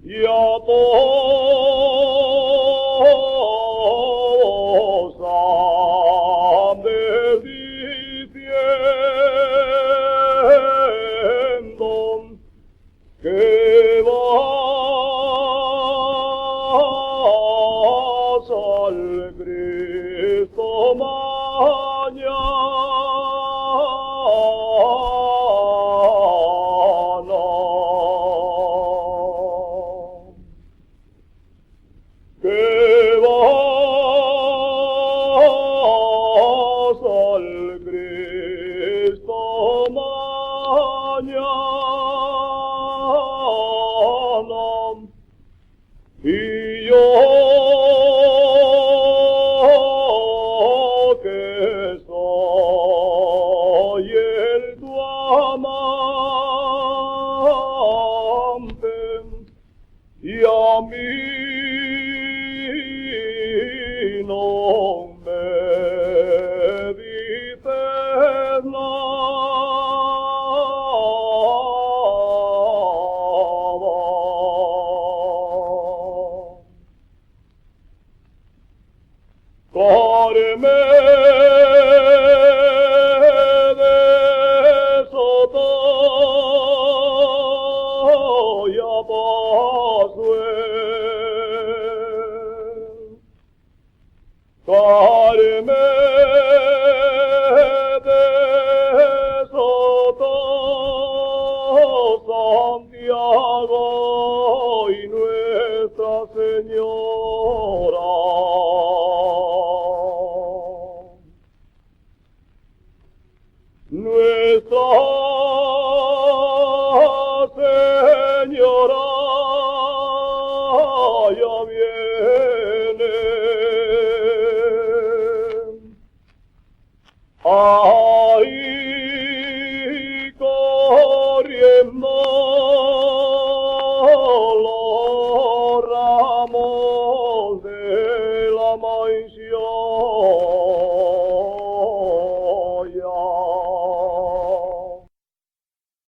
y a todos andes diciendo que vas al Cristo mañana. Que vas al Cristo mañana, y yo que soy el tu amante, y a mí no me dices Carmen Sotoya Pasuel, Carmen de Soto, Santiago y Nuestra Señora. Nuestra